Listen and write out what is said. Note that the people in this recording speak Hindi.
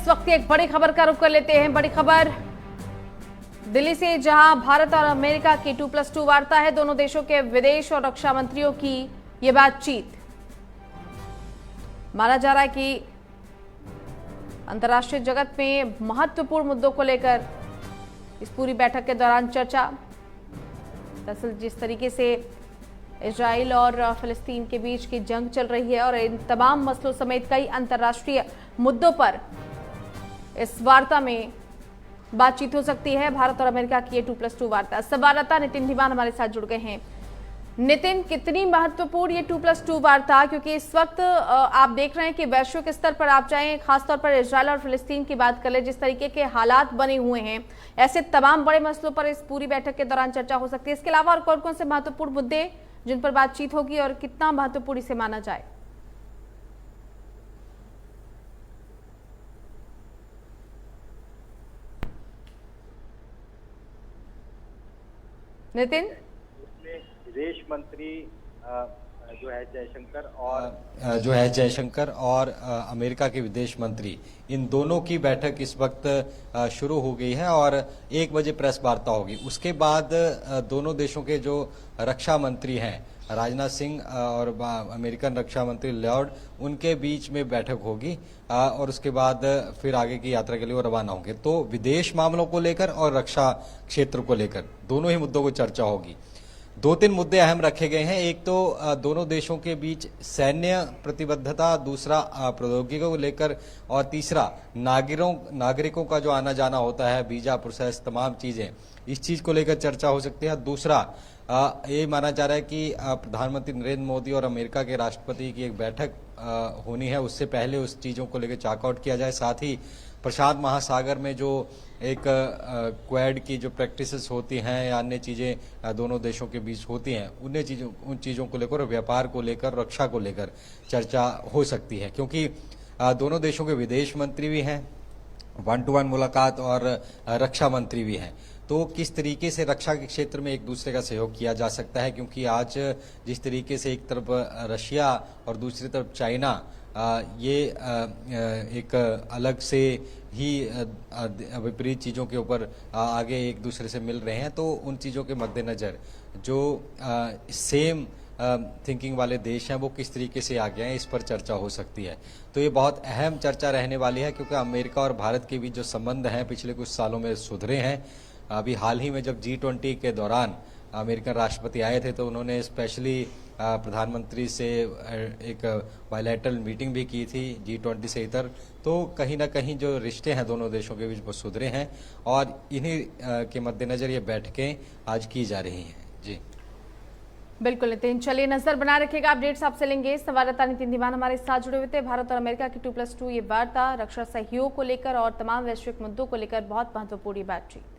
वक्त एक बड़ी खबर का रुख कर लेते हैं। बड़ी खबर दिल्ली से, जहां भारत और अमेरिका की 2+2 वार्ता है। दोनों देशों के विदेश और रक्षा मंत्रियों की यह बातचीत। माना जा रहा है कि अंतर्राष्ट्रीय जगत में महत्वपूर्ण मुद्दों को लेकर इस पूरी बैठक के दौरान चर्चा। दरअसल जिस तरीके से इजराइल और फिलिस्तीन के बीच की जंग चल रही है और इन तमाम मसलों समेत कई अंतर्राष्ट्रीय मुद्दों पर इस वार्ता में बातचीत हो सकती है। भारत और अमेरिका की ये 2+2 वार्ता। संवाददाता नितिन दीवान हमारे साथ जुड़ गए हैं। नितिन, कितनी महत्वपूर्ण ये 2+2 वार्ता, क्योंकि इस वक्त आप देख रहे हैं कि वैश्विक स्तर पर आप चाहें खासतौर पर इजराइल और फिलिस्तीन की बात कर ले, जिस तरीके के हालात बने हुए हैं, ऐसे तमाम बड़े मसलों पर इस पूरी बैठक के दौरान चर्चा हो सकती है। इसके अलावा और कौन कौन से महत्वपूर्ण मुद्दे जिन पर बातचीत होगी और कितना महत्वपूर्ण इसे माना जाए? नितिन, विदेश मंत्री जो है जयशंकर और अमेरिका के विदेश मंत्री, इन दोनों की बैठक इस वक्त शुरू हो गई है और 1 बजे प्रेस वार्ता होगी। उसके बाद दोनों देशों के जो रक्षा मंत्री हैं, राजनाथ सिंह और अमेरिकन रक्षा मंत्री लॉर्ड, उनके बीच में बैठक होगी और उसके बाद फिर आगे की यात्रा के लिए वो रवाना होंगे। तो विदेश मामलों को लेकर और रक्षा क्षेत्र को लेकर दोनों ही मुद्दों को चर्चा होगी। 2-3 मुद्दे अहम रखे गए हैं। एक तो दोनों देशों के बीच सैन्य प्रतिबद्धता, दूसरा प्रौद्योगिकी को लेकर, और तीसरा नागरिकों का जो आना जाना होता है, वीजा प्रोसेस, तमाम चीजें, इस चीज को लेकर चर्चा हो सकती है। दूसरा ये माना जा रहा है कि प्रधानमंत्री नरेंद्र मोदी और अमेरिका के राष्ट्रपति की एक बैठक होनी है, उससे पहले उस चीजों को लेकर चेकआउट किया जाए। साथ ही प्रशांत महासागर में जो एक क्वाड की जो प्रैक्टिसेस होती हैं या अन्य चीजें दोनों देशों के बीच होती हैं, उन चीजों को लेकर, व्यापार को लेकर, रक्षा को लेकर चर्चा हो सकती है, क्योंकि दोनों देशों के विदेश मंत्री भी हैं, 1-to-1 मुलाकात, और रक्षा मंत्री भी हैं। तो किस तरीके से रक्षा के क्षेत्र में एक दूसरे का सहयोग किया जा सकता है, क्योंकि आज जिस तरीके से एक तरफ रशिया और दूसरी तरफ चाइना ये एक अलग से ही विपरीत चीज़ों के ऊपर आगे एक दूसरे से मिल रहे हैं, तो उन चीज़ों के मद्देनज़र जो सेम थिंकिंग वाले देश हैं वो किस तरीके से आगे हैं, इस पर चर्चा हो सकती है। तो ये बहुत अहम चर्चा रहने वाली है, क्योंकि अमेरिका और भारत के बीच जो संबंध हैं पिछले कुछ सालों में सुधरे हैं। अभी हाल ही में जब G20 के दौरान अमेरिकन राष्ट्रपति आए थे तो उन्होंने स्पेशली प्रधानमंत्री से एक बायलैटरल मीटिंग भी की थी G20 से इतर। तो कहीं ना कहीं जो रिश्ते हैं दोनों देशों के बीच वो सुधरे हैं और इन्हीं के मद्देनजर ये बैठकें आज की जा रही हैं। जी बिल्कुल नितिन, चलिए नजर बना रखिएगा, अपडेट्स आपसे लेंगे। संवाददाता नितिन दीवान हमारे साथ जुड़े हुए थे। भारत और अमेरिका की 2+2 ये वार्ता रक्षा सहयोग को लेकर और तमाम वैश्विक मुद्दों को लेकर बहुत महत्वपूर्ण बातचीत।